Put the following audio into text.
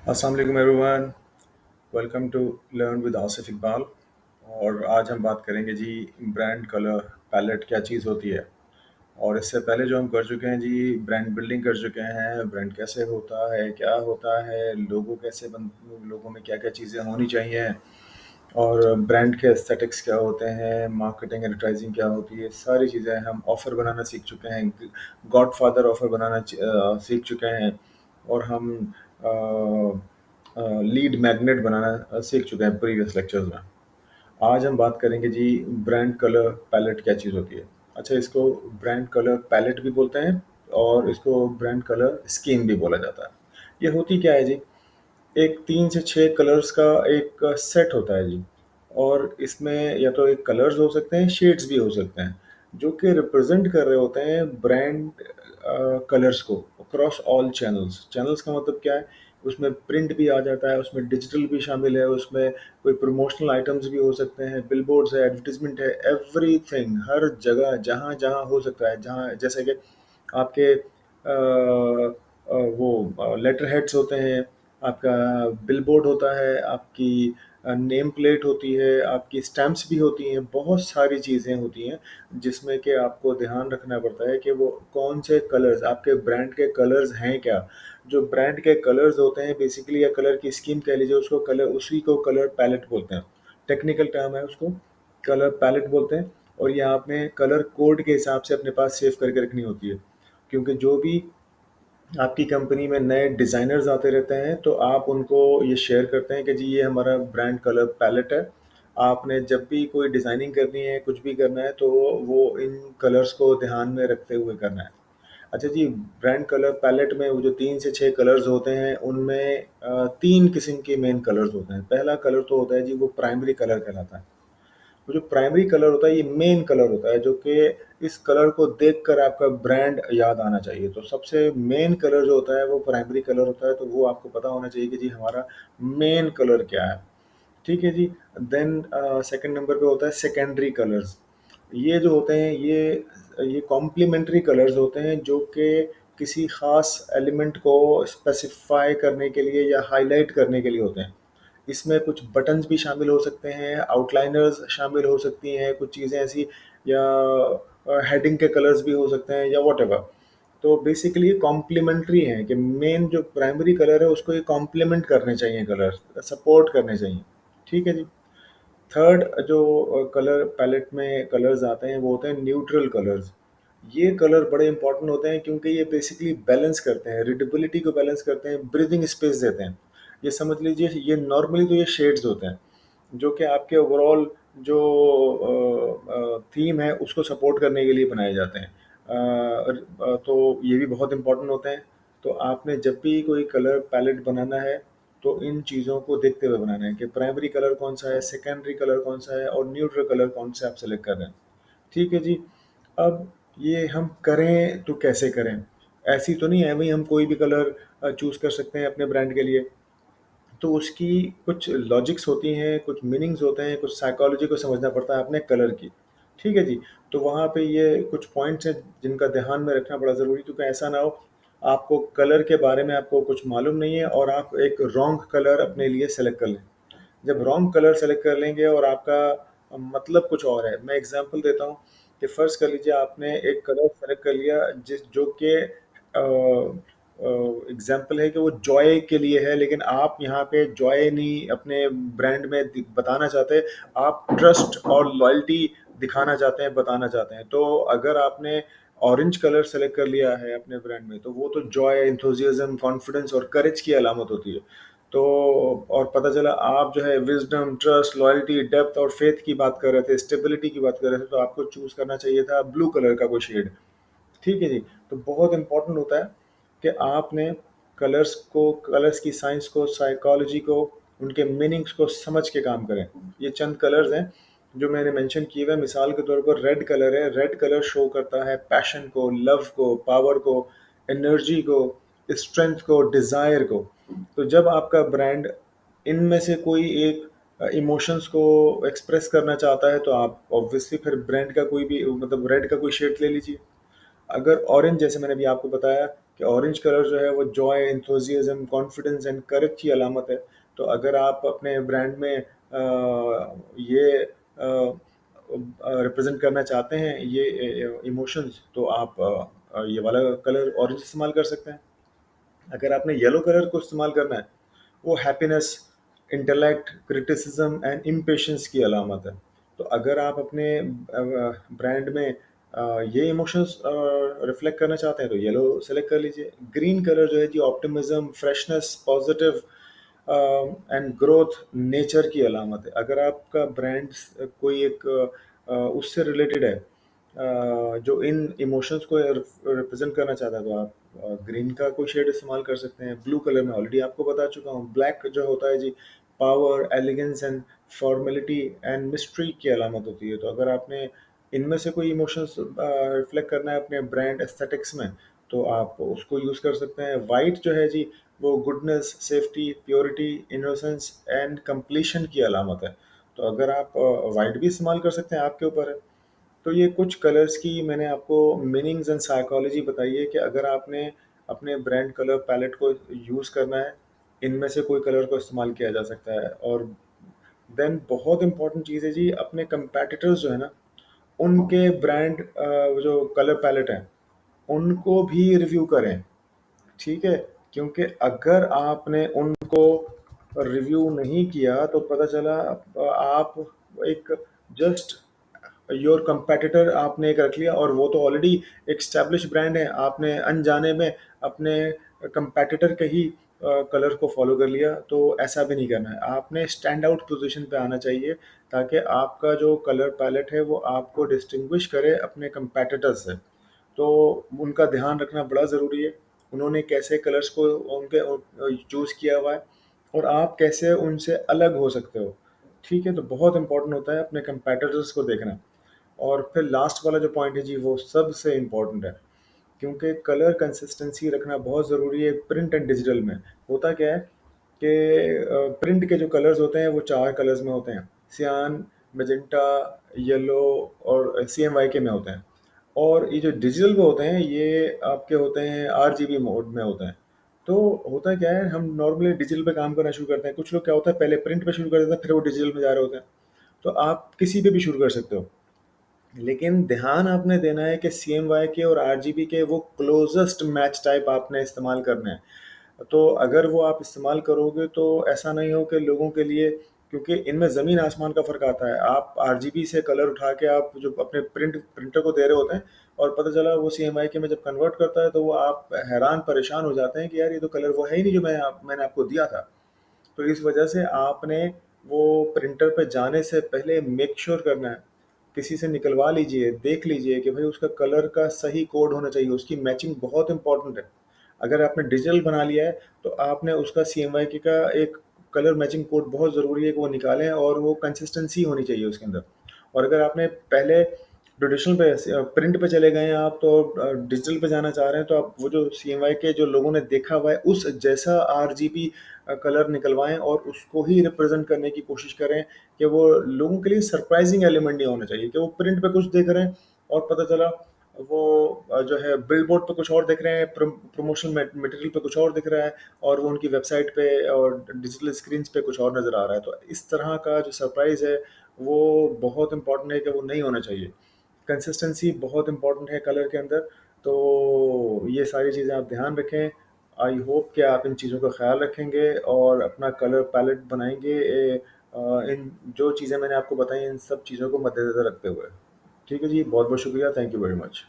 अस्सलाम वालेकुम everyone. Welcome to learn with Asif Iqbal. और आज हम बात करेंगे जी ब्रांड कलर पैलेट क्या चीज़ होती है। और इससे पहले जो हम कर चुके हैं जी ब्रांड बिल्डिंग कर चुके हैं, ब्रांड कैसे होता है, क्या होता है, लोगों कैसे बन, लोगों में क्या क्या चीज़ें होनी चाहिए, और ब्रांड के एस्थेटिक्स क्या होते हैं, मार्केटिंग एडवर्टाइजिंग क्या होती है, सारी चीज़ें हम ऑफ़र बनाना सीख चुके हैं। गॉड फादर ऑफ़र बनाना सीख चुके हैं। और हम लीड मैग्नेट बनाना सीख चुके हैं प्रीवियस लेक्चर्स में। आज हम बात करेंगे जी ब्रांड कलर पैलेट क्या चीज़ होती है। अच्छा, इसको ब्रांड कलर पैलेट भी बोलते हैं और इसको ब्रांड कलर स्कीम भी बोला जाता है। ये होती क्या है जी, एक 3 से 6 कलर्स का एक सेट होता है जी। और इसमें या तो एक कलर्स हो सकते हैं, शेड्स भी हो सकते हैं, जो कि रिप्रेजेंट कर रहे होते हैं ब्रांड कलर्स को अक्रॉस ऑल चैनल्स। चैनल्स का मतलब क्या है, उसमें प्रिंट भी आ जाता है, उसमें डिजिटल भी शामिल है, उसमें कोई प्रमोशनल आइटम्स भी हो सकते हैं, बिलबोर्ड्स है, एडवर्टीजमेंट है, एवरीथिंग हर जगह जहाँ जहाँ हो सकता है, जहाँ जैसे कि आपके वो लेटर हेड्स होते हैं, आपका बिलबोर्ड होता है, आपकी नेम प्लेट होती है, आपकी स्टैम्प्स भी होती हैं, बहुत सारी चीज़ें होती हैं जिसमें कि आपको ध्यान रखना पड़ता है कि वो कौन से कलर्स आपके ब्रांड के कलर्स हैं क्या। जो ब्रांड के कलर्स होते हैं बेसिकली, या कलर की स्कीम कह लीजिए उसको, कलर उसी को कलर पैलेट बोलते हैं। टेक्निकल टर्म है उसको, कलर पैलेट बोलते हैं। और ये आपने कलर कोड के हिसाब से अपने पास सेव करके रखनी होती है, क्योंकि जो भी आपकी कंपनी में नए डिज़ाइनर्स आते रहते हैं तो आप उनको ये शेयर करते हैं कि जी ये हमारा ब्रांड कलर पैलेट है। आपने जब भी कोई डिज़ाइनिंग करनी है, कुछ भी करना है, तो वो इन कलर्स को ध्यान में रखते हुए करना है। अच्छा जी, ब्रांड कलर पैलेट में वो जो 3 से 6 कलर्स होते हैं, उनमें 3 किस्म के मेन कलर्स होते हैं। पहला कलर तो होता है जी, वो प्राइमरी कलर कहलाता है। वो जो प्राइमरी कलर होता है ये मेन कलर होता है, जो कि इस कलर को देखकर आपका ब्रांड याद आना चाहिए। तो सबसे मेन कलर जो होता है वो प्राइमरी कलर होता है, तो वो आपको पता होना चाहिए कि जी हमारा मेन कलर क्या है। ठीक है जी। देन सेकंड नंबर पे होता है सेकेंडरी कलर्स। ये जो होते हैं ये कॉम्प्लीमेंट्री कलर्स होते हैं, जो कि किसी ख़ास एलिमेंट को स्पेसिफाई करने के लिए या हाईलाइट करने के लिए होते हैं। इसमें कुछ बटन्स भी शामिल हो सकते हैं, आउटलाइनर्स शामिल हो सकती हैं, कुछ चीज़ें ऐसी, या हेडिंग के कलर्स भी हो सकते हैं, या व्हाटएवर। तो बेसिकली ये कॉम्प्लीमेंट्री हैं कि मेन जो प्राइमरी कलर है उसको ये कॉम्प्लीमेंट करने चाहिए, कलर सपोर्ट करने चाहिए। ठीक है जी। थर्ड जो कलर पैलेट में कलर्स आते हैं वो होते हैं न्यूट्रल कलर्स। ये कलर बड़े इंपॉर्टेंट होते हैं क्योंकि ये बेसिकली बैलेंस करते हैं, रीडेबिलिटी को बैलेंस करते हैं, ब्रीदिंग स्पेस देते हैं। ये समझ लीजिए, ये नॉर्मली तो ये शेड्स होते हैं जो कि आपके ओवरऑल जो थीम है उसको सपोर्ट करने के लिए बनाए जाते हैं। तो ये भी बहुत इंपॉर्टेंट होते हैं। तो आपने जब भी कोई कलर पैलेट बनाना है तो इन चीज़ों को देखते हुए बनाना है कि प्राइमरी कलर कौन सा है, सेकेंडरी कलर कौन सा है, और न्यूट्रल कलर कौन सा आप सेलेक्ट कर रहे हैं। ठीक है जी। अब ये हम करें तो कैसे करें? ऐसी तो नहीं है वही हम कोई भी कलर चूज़ कर सकते हैं अपने ब्रांड के लिए। तो उसकी कुछ लॉजिक्स होती हैं, कुछ मीनिंग्स होते हैं, कुछ साइकोलॉजी को समझना पड़ता है अपने कलर की। ठीक है जी। तो वहाँ पे ये कुछ पॉइंट्स हैं जिनका ध्यान में रखना बड़ा ज़रूरी है, क्योंकि ऐसा ना हो आपको कलर के बारे में आपको कुछ मालूम नहीं है और आप एक रॉन्ग कलर अपने लिए सेलेक्ट कर लें। जब रॉन्ग कलर सेलेक्ट कर लेंगे और आपका मतलब कुछ और है, मैं एग्जांपल देता हूँ कि फ़र्ज़ कर लीजिए आपने एक कलर सेलेक्ट कर लिया जिस जो कि एग्जांपल है कि वो जॉय के लिए है, लेकिन आप यहाँ पे जॉय नहीं अपने ब्रांड में बताना चाहते, आप ट्रस्ट और लॉयल्टी दिखाना चाहते हैं, बताना चाहते हैं। तो अगर आपने ऑरेंज कलर सेलेक्ट कर लिया है अपने ब्रांड में, तो वो तो जॉय, एंथुसियाज्म, कॉन्फिडेंस और करेज की अलामत होती है। तो और पता चला आप जो है विजडम, ट्रस्ट, लॉयल्टी, डेप्थ और फेथ की बात कर रहे थे, स्टेबिलिटी की बात कर रहे थे, तो आपको चूज करना चाहिए था ब्लू कलर का कोई शेड। ठीक है जी। तो बहुत इंपॉर्टेंट होता है कि आपने कलर्स को, कलर्स की साइंस को, साइकोलॉजी को, उनके मीनिंग्स को समझ के काम करें। ये चंद कलर्स हैं जो मैंने मेंशन किए हुए हैं। मिसाल के तौर पर रेड कलर है, रेड कलर शो करता है पैशन को, लव को, पावर को, एनर्जी को, स्ट्रेंथ को, डिज़ायर को। तो जब आपका ब्रांड इनमें से कोई एक इमोशंस को एक्सप्रेस करना चाहता है, तो आप ऑब्वियसली फिर ब्रांड का कोई भी मतलब रेड का कोई शेड ले लीजिए। अगर ऑरेंज, जैसे मैंने अभी आपको बताया कि ऑरेंज कलर जो है वो Joy, enthusiasm, confidence and courage की अलामत है। तो अगर आप अपने ब्रांड में ये रिप्रेजेंट करना चाहते हैं ये इमोशंस, तो आप ये वाला कलर ऑरेंज इस्तेमाल कर सकते हैं। अगर आपने येलो कलर को इस्तेमाल करना है, वो happiness, intellect, criticism and impatience की अलामत है। तो अगर आप अपने ब्रांड में ये इमोशंस रिफ्लेक्ट करना चाहते हैं तो येलो सेलेक्ट कर लीजिए। ग्रीन कलर जो है जी optimism, freshness, positive and growth, nature की अलामत है। अगर आपका ब्रांड कोई एक उससे रिलेटेड है जो इन इमोशंस को रिप्रेजेंट करना चाहता है, तो आप ग्रीन का कोई शेड इस्तेमाल कर सकते हैं। ब्लू कलर में ऑलरेडी आपको बता चुका हूँ। ब्लैक जो होता है जी power, elegance and formality and mystery की अलामत होती है। तो अगर आपने इनमें से कोई इमोशंस रिफ्लेक्ट करना है अपने ब्रांड एस्थेटिक्स में, तो आप उसको यूज़ कर सकते हैं। वाइट जो है जी वो goodness, safety, purity, innocence and completion की अलामत है। तो अगर आप वाइट भी इस्तेमाल कर सकते हैं, आपके ऊपर है। तो ये कुछ कलर्स की मैंने आपको मीनिंग्स एंड साइकोलॉजी बताई है कि अगर आपने अपने ब्रांड कलर पैलेट को यूज़ करना है, इनमें से कोई कलर को इस्तेमाल किया जा सकता है। और देन बहुत इंपॉर्टेंट चीज़ है जी, अपने कंपेटिटर्स जो है ना, उनके ब्रांड जो कलर पैलेट है उनको भी रिव्यू करें, ठीक है? क्योंकि अगर आपने उनको रिव्यू नहीं किया तो पता चला आप एक जस्ट योर कंपेटिटर आपने एक रख लिया, और वो तो ऑलरेडी एक स्टैब्लिश ब्रांड है, आपने अनजाने में अपने कंपेटिटर के ही कलर को फॉलो कर लिया। तो ऐसा भी नहीं करना है, आपने स्टैंड आउट पोजीशन पे आना चाहिए ताकि आपका जो कलर पैलेट है वो आपको डिस्टिंग्विश करे अपने कंपेटिटर से। तो उनका ध्यान रखना बड़ा ज़रूरी है, उन्होंने कैसे कलर्स को उनके चूज़ किया हुआ है और आप कैसे उनसे अलग हो सकते हो, ठीक है? तो बहुत इंपॉर्टेंट होता है अपने कंपेटिटर्स को देखना। और फिर लास्ट वाला जो पॉइंट है जी वो सबसे इम्पोर्टेंट है, क्योंकि कलर कंसिस्टेंसी रखना बहुत ज़रूरी है प्रिंट एंड डिजिटल में। होता क्या है कि प्रिंट के जो कलर्स होते हैं वो 4 कलर्स में होते हैं, सियान, मैजेंटा, येलो और CMYK के में होते हैं। और ये जो डिजिटल में होते हैं ये आपके होते हैं RGB मोड में होते हैं। तो होता क्या है, हम नॉर्मली डिजिटल पे काम करना शुरू करते हैं। कुछ लोग क्या होता है पहले प्रिंट पे शुरू कर देते हैं फिर वो डिजिटल में जा रहे होते हैं। तो आप किसी पे भी शुरू कर सकते हो, लेकिन ध्यान आपने देना है कि CMYK के और RGB के वो क्लोजेस्ट मैच टाइप आपने इस्तेमाल करने हैं। तो अगर वो आप इस्तेमाल करोगे तो ऐसा नहीं हो कि लोगों के लिए, क्योंकि इनमें ज़मीन आसमान का फ़र्क आता है। आप RGB से कलर उठा के आप जो अपने प्रिंटर को दे रहे होते हैं और पता चला वो CMYK में जब कन्वर्ट करता है तो वो आप हैरान परेशान हो जाते हैं कि यार ये तो कलर वो है ही नहीं जो मैंने आपको दिया था। तो इस वजह से आपने वो प्रिंटर पे जाने से पहले मेक श्योर करना है, किसी से निकलवा लीजिए, देख लीजिए कि भाई उसका कलर का सही कोड होना चाहिए, उसकी मैचिंग बहुत इंपॉर्टेंट है। अगर आपने डिजिटल बना लिया है तो आपने उसका CMYK का एक कलर मैचिंग कोड बहुत ज़रूरी है कि वो निकालें, और वो कंसिस्टेंसी होनी चाहिए उसके अंदर। और अगर आपने पहले ट्रेडिशनल पे प्रिंट पे चले गए हैं आप, तो डिजिटल पे जाना चाह रहे हैं, तो आप वो जो CMYK जो लोगों ने देखा हुआ है उस जैसा RGB कलर निकलवाएं और उसको ही रिप्रेजेंट करने की कोशिश करें, कि वो लोगों के लिए सरप्राइजिंग एलिमेंट नहीं होना चाहिए कि वो प्रिंट पे कुछ देख रहे हैं और पता चला वो जो है बिल बोर्ड पे कुछ और दिख रहे हैं, प्रमोशनल मटेरियल पे कुछ और दिख रहा है, और वो उनकी वेबसाइट पे और डिजिटल स्क्रीन पे कुछ और नज़र आ रहा है। तो इस तरह का जो सरप्राइज़ है वो बहुत इंपॉर्टेंट है कि वो नहीं होना चाहिए। कंसिस्टेंसी बहुत इंपॉर्टेंट है कलर के अंदर। तो ये सारी चीज़ें आप ध्यान रखें। आई होप कि आप इन चीज़ों का ख्याल रखेंगे और अपना कलर पैलेट बनाएंगे इन जो चीज़ें मैंने आपको बताई इन सब चीज़ों को मद्देनज़र रखते हुए। ठीक है जी, बहुत बहुत शुक्रिया, थैंक यू वेरी मच।